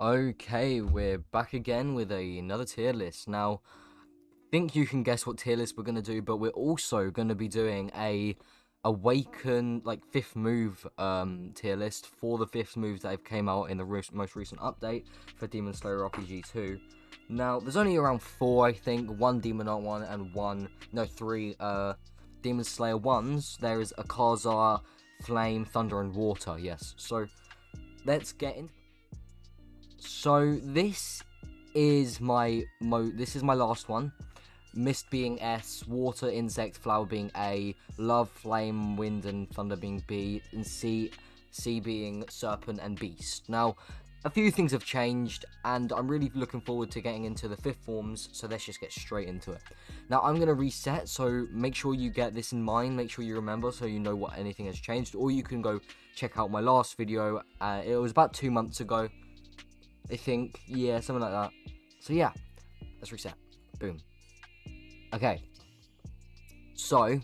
Okay, we're back again with another tier list. Now, I think you can guess what tier list we're going to do, but we're also going to be doing a Awaken, like, fifth move tier list for the fifth moves that have came out in the most recent update for Demon Slayer RPG 2. Now, there's only around 4, I think, 1 Demon Art 1 and 3 Demon Slayer 1s. There is Akaza, Flame, Thunder, and Water, yes. So, let's get into. So this is my last one. Mist being S, Water, Insect, Flower being A, Love, Flame, Wind, and Thunder being B, and C being Serpent and Beast. Now, a few things have changed, and I'm really looking forward to getting into the fifth forms, so let's just get straight into it. Now, I'm going to reset, so make sure you get this in mind, make sure you remember, so you know what anything has changed, or you can go check out my last video. It was about 2 months ago, I think, yeah, something like that. So yeah, let's reset. Boom. Okay. So,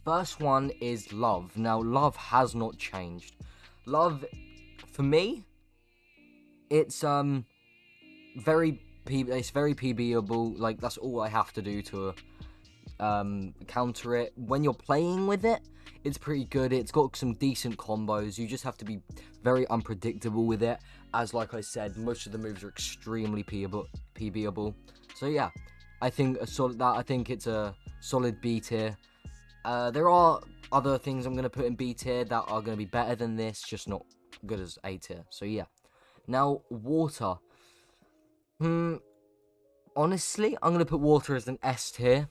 first one is Love. Now, Love has not changed. Love, for me, it's very PBable. Like, that's all I have to do to counter it. When you're playing with it, it's pretty good. It's got some decent combos. You just have to be very unpredictable with it, as like I said, most of the moves are extremely PBable. So yeah, I think it's a solid B tier. There are other things I'm gonna put in B tier that are gonna be better than this, just not good as A tier. So yeah. Now, Water. Honestly, I'm gonna put Water as an S tier.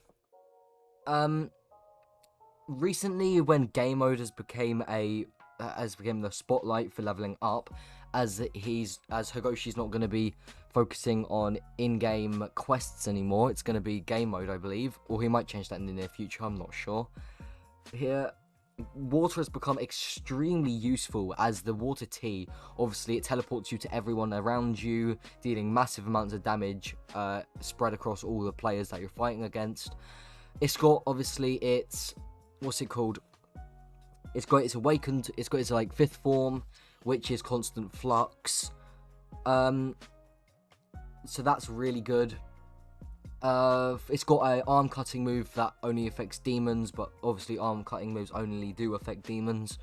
Recently, when game mode has became the spotlight for leveling up, as Higoshi's not going to be focusing on in-game quests anymore. It's going to be game mode, I believe, or he might change that in the near future. I'm not sure. Here, Water has become extremely useful as the Water Tea. Obviously, it teleports you to everyone around you, dealing massive amounts of damage spread across all the players that you're fighting against. It's got, obviously, what's it called? It's got its Awakened, it's got its, like, fifth form, which is Constant Flux. So that's really good. It's got an arm cutting move that only affects demons, but obviously arm cutting moves only do affect demons.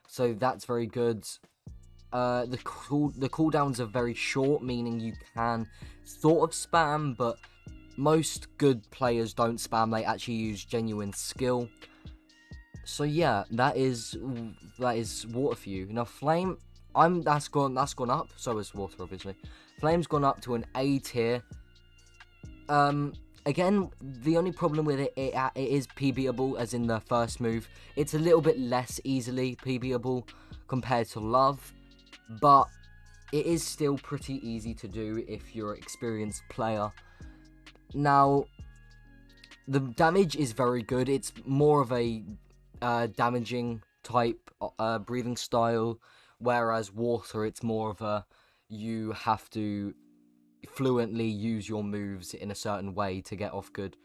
So that's very good. The cooldowns are very short, meaning you can sort of spam, but most good players don't spam, they actually use genuine skill. So yeah, that is Water for you. Now Flame, that's gone up, so is Water obviously. Flame's gone up to an A tier. Again, the only problem with it is PBable, as in the first move. It's a little bit less easily PBable compared to Love, but it is still pretty easy to do if you're an experienced player. Now, the damage is very good. It's more of a damaging type breathing style, whereas Water, it's more of a you have to fluently use your moves in a certain way to get off good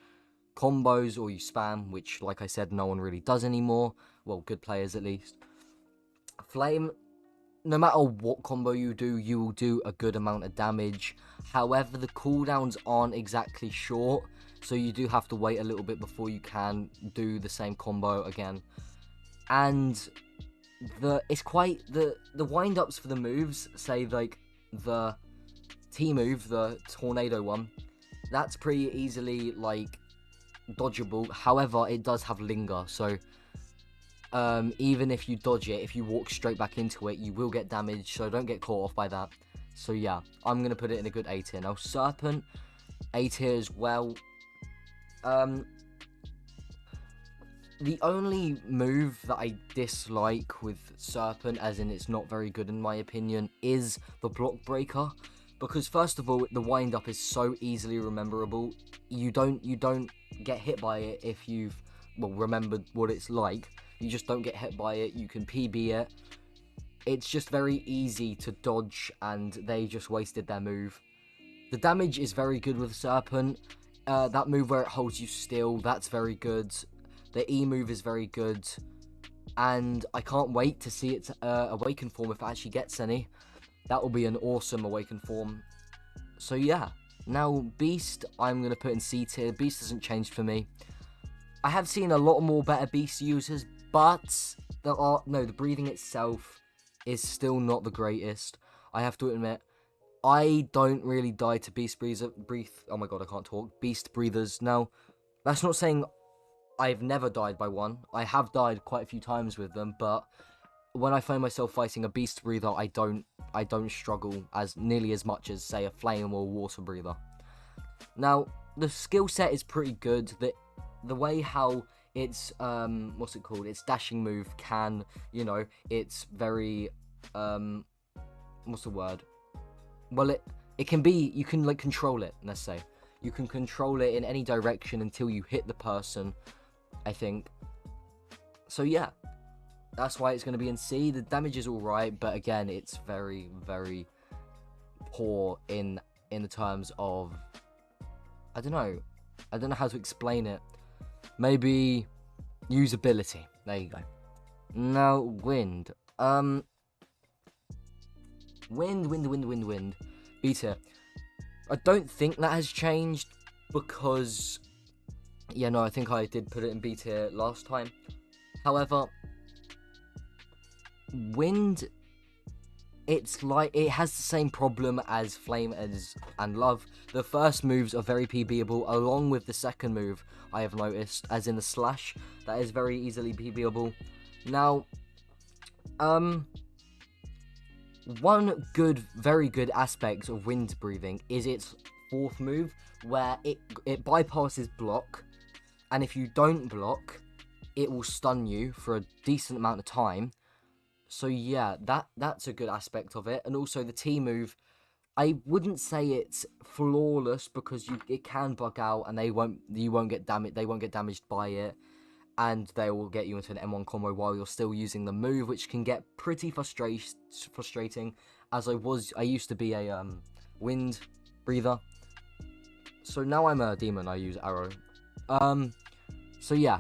combos, or you spam, which, like I said, no one really does anymore. Well, good players at least. Flame, no matter what combo you do, you will do a good amount of damage. However, the cooldowns aren't exactly short, so you do have to wait a little bit before you can do the same combo again. And the wind-ups for the moves, say like the T move, the tornado one, that's pretty easily like dodgeable. However, it does have linger, so even if you dodge it, if you walk straight back into it, you will get damage, so don't get caught off by that. So yeah, I'm gonna put it in a good A tier. Now Serpent, A tier as well. The only move that I dislike with Serpent, as in it's not very good in my opinion, is the block breaker. Because first of all, the wind up is so easily rememberable. You don't get hit by it if you've remembered what it's like. You just don't get hit by it. You can PB it. It's just very easy to dodge, and they just wasted their move. The damage is very good with Serpent. That move where it holds you still, that's very good. The E move is very good. And I can't wait to see its Awaken form if it actually gets any. That will be an awesome Awaken form. So yeah, now Beast, I'm going to put in C tier. Beast hasn't changed for me. I have seen a lot more better Beast users, but the breathing itself is still not the greatest. I have to admit, I don't really die to Beast oh my god, I can't talk. Beast breathers. Now, that's not saying I've never died by one. I have died quite a few times with them, but when I find myself fighting a Beast breather, I don't struggle as nearly as much as, say, a flame or water breather. Now, the skill set is pretty good. The way how its what's it called? Its dashing move can, it's very what's the word? Well, it can be, you can like control it. Let's say you can control it in any direction until you hit the person, I think. So yeah, that's why it's going to be in C. The damage is all right, but again, it's very, very poor in the terms of, I don't know how to explain it. Maybe usability. There you go. Now, wind. Wind. B tier. I don't think that has changed because, yeah, no, I think I did put it in B tier last time. However, wind, it's like, it has the same problem as flame and love. The first moves are very PBable, along with the second move, I have noticed, as in the slash, that is very easily PBable. Now, one very good aspect of wind breathing is its fourth move, where it bypasses block, and if you don't block, it will stun you for a decent amount of time. So yeah, that's a good aspect of it. And also the T move, I wouldn't say it's flawless because it can bug out and they won't get damaged by it, and they will get you into an M1 combo while you're still using the move, which can get pretty frustrating. As I used to be a wind breather, so now I'm a demon. I use arrow. So yeah,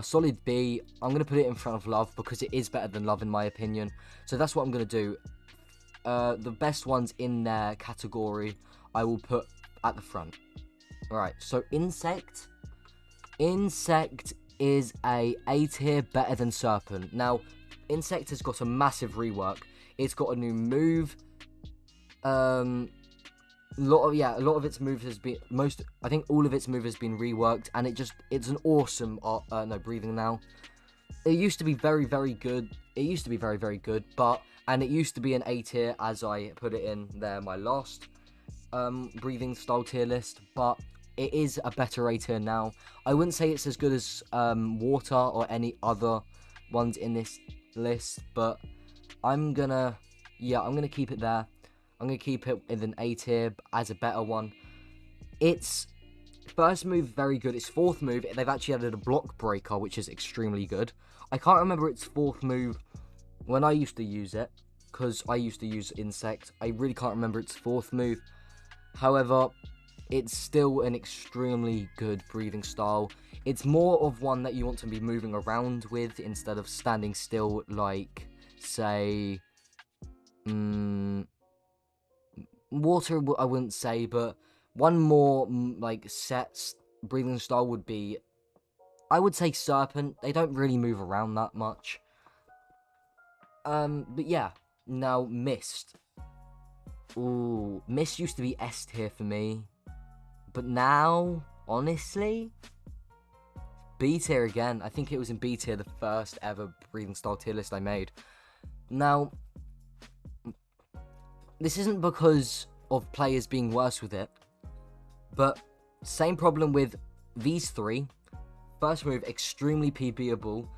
solid B. I'm gonna put it in front of love because it is better than love in my opinion. So that's what I'm gonna do. The best ones in their category, I will put at the front. Alright, so Insect. Insect is a A tier, better than Serpent. Now, Insect has got a massive rework. It's got a new move. A lot of its moves has been I think all of its move has been reworked, and it's an awesome breathing now. It used to be very, very good. It used to be very, very good, and it used to be an A tier, as I put it in there, my last breathing style tier list, but it is a better A tier now. I wouldn't say it's as good as water or any other ones in this list, but I'm gonna keep it there. I'm going to keep it in an A tier as a better one. Its first move, very good. Its fourth move, they've actually added a block breaker, which is extremely good. I can't remember its fourth move when I used to use it, because I used to use Insect. I really can't remember its fourth move. However, it's still an extremely good breathing style. It's more of one that you want to be moving around with instead of standing still, like, say, water, I wouldn't say, but one more set breathing style would be, I would say, Serpent. They don't really move around that much. But yeah, now Mist. Ooh, Mist used to be S tier for me, but now, honestly, B tier again. I think it was in B tier, the first ever breathing style tier list I made. Now, this isn't because of players being worse with it, but same problem with these three. First move, extremely PBable.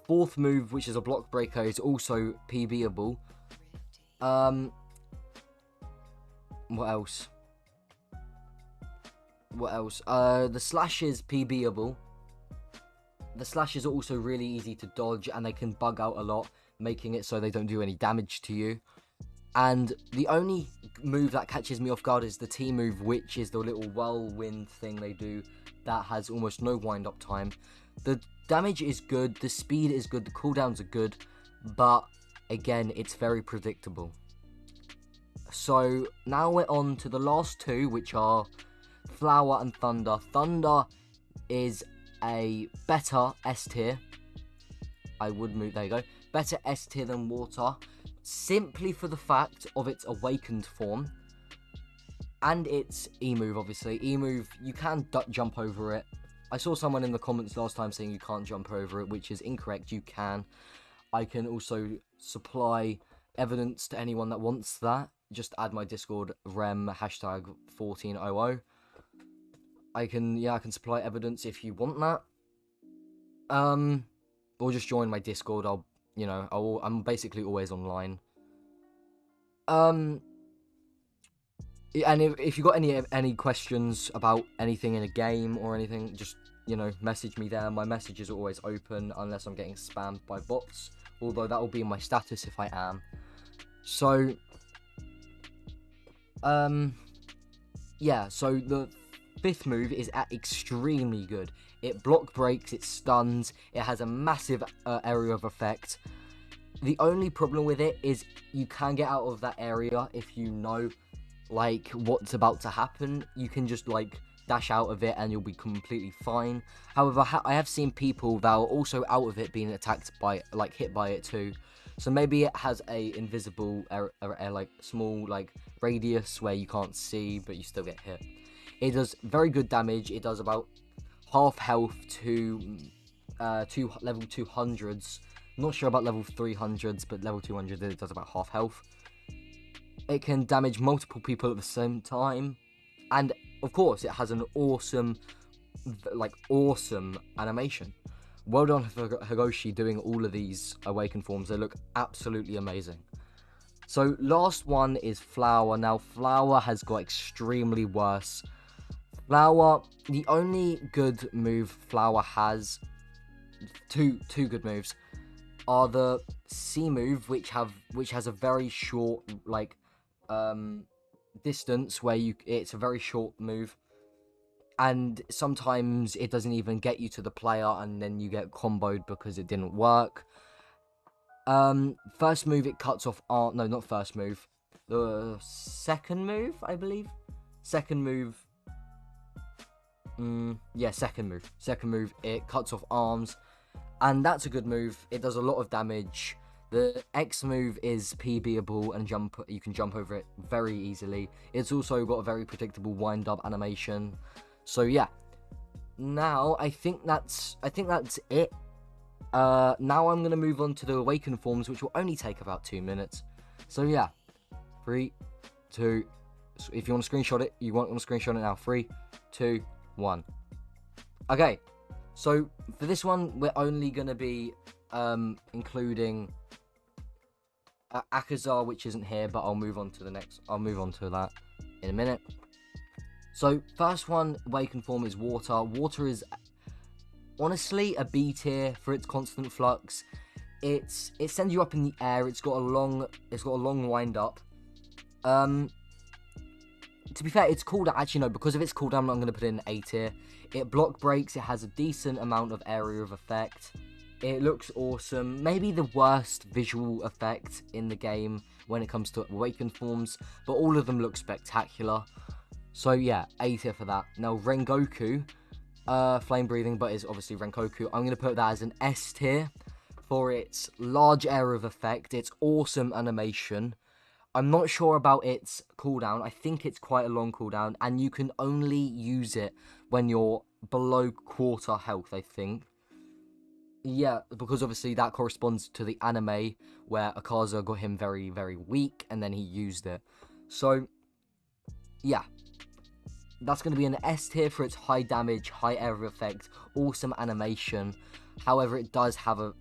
Fourth move, which is a block breaker, is also PBable. What else? The slash is PBable. The slash is also really easy to dodge, and they can bug out a lot, making it so they don't do any damage to you. And the only move that catches me off guard is the T move, which is the little whirlwind thing they do that has almost no wind-up time. The damage is good, the speed is good, the cooldowns are good, but again, it's very predictable. So now we're on to the last two, which are Flower and Thunder. Thunder is a better S tier. I would move, there you go. Better S tier than Water, simply for the fact of its awakened form. And its E-move, obviously. E-move, you can jump over it. I saw someone in the comments last time saying you can't jump over it, which is incorrect. You can. I can also supply evidence to anyone that wants that. Just add my Discord, rem hashtag 1400. I can supply evidence if you want that. Or just join my Discord. I'm basically always online. And if you got any questions about anything in a game or anything, just, message me there. My messages are always open unless I'm getting spammed by bots, although that will be in my status if I am. So, yeah, so the 5th move is extremely good. It block breaks, it stuns, it has a massive area of effect. The only problem with it is you can get out of that area if you know, what's about to happen. You can just, dash out of it and you'll be completely fine. However, I have seen people that are also out of it being attacked by, hit by it too. So maybe it has a invisible, small, radius where you can't see, but you still get hit. It does very good damage. It does about half health to level 200s. Not sure about level 300s, but level 200 it does about half health. It can damage multiple people at the same time. And, of course, it has an awesome animation. Well done for Hiroshi doing all of these Awaken Forms. They look absolutely amazing. So, last one is Flower. Now, Flower has got extremely worse. Flower, the only good move Flower has, two good moves, are the C move, which has a very short, distance where it's a very short move. And sometimes it doesn't even get you to the player, and then you get comboed because it didn't work. First move, it cuts off arm. No, not first move. The second move, I believe. Second move. Second move. Second move, it cuts off arms. And that's a good move. It does a lot of damage. The X move is PBable and you can jump over it very easily. It's also got a very predictable wind-up animation. So yeah, now I think that's it. Now I'm gonna move on to the Awaken Forms, which will only take about 2 minutes. So yeah, 3, 2. If you want to screenshot it, want to screenshot it now. 3, 2, 1. Okay, so for this one, we're only gonna be including Akazar, which isn't here, but I'll move on to the next. I'll move on to that in a minute. So, first one, Awaken Form, is Water. Water is honestly a B tier for its constant flux. It sends you up in the air. It's got a long wind up. To be fair, it's cooldown. Actually, no, because of its cooldown, I'm going to put it in A tier. It block breaks. It has a decent amount of area of effect. It looks awesome. Maybe the worst visual effect in the game when it comes to Awaken Forms, but all of them look spectacular. So yeah, A tier for that. Now Rengoku, flame breathing, but it's obviously Rengoku. I'm going to put that as an S tier for its large area of effect, its awesome animation. I'm not sure about its cooldown. I think it's quite a long cooldown, and you can only use it when you're below quarter health, I think. Yeah, because obviously that corresponds to the anime where Akaza got him very, very weak, and then he used it. So, yeah. That's going to be an S tier for its high damage, high area effect, awesome animation. However, it does have a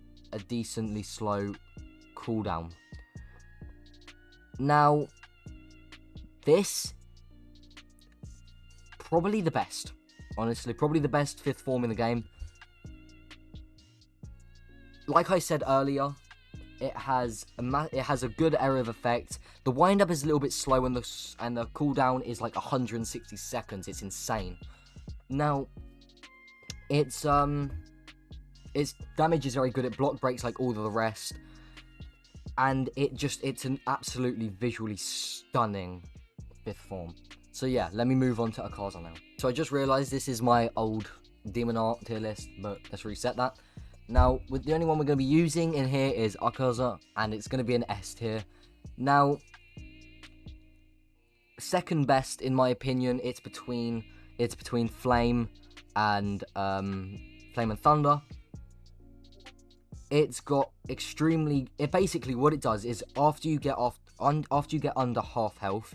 decently slow cooldown. Now, this, probably the best. Honestly, probably the best 5th form in the game. Like I said earlier, it has a good area of effect. The wind up is a little bit slow, and the cooldown is like 160 seconds. It's insane. Now, its damage is very good. It block breaks like all of the rest. and it's an absolutely visually stunning 5th form. So yeah, let me move on to Akaza now. So I just realized this is my old Demon Art tier list, but let's reset that. Now, with the only one we're going to be using in here is Akaza, and it's going to be an S tier. Now, second best in my opinion, it's between Flame and Thunder. It's got basically what it does is after you get under half health,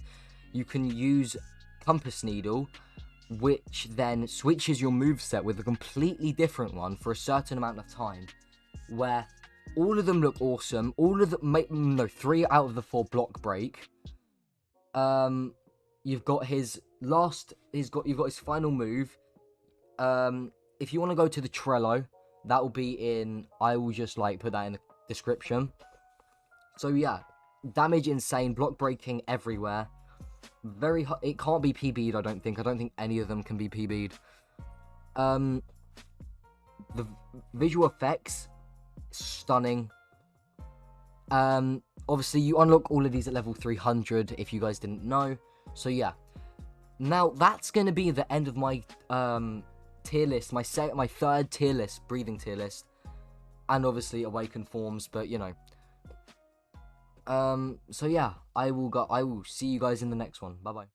you can use Compass Needle, which then switches your moveset with a completely different one for a certain amount of time, where all of them look awesome. All of them, 3 out of the 4 block break. You've got his final move. If you want to go to the Trello, that will be in. I will just put that in the description. So yeah, damage insane, block breaking everywhere. Very it can't be PB'd. I don't think any of them can be PB'd. The visual effects, stunning. Obviously you unlock all of these at level 300 if you guys didn't know. So yeah, now that's gonna be the end of my tier list, my 3rd tier list, breathing tier list, and obviously Awaken Forms. But you know, so yeah, I will see you guys in the next one. Bye bye.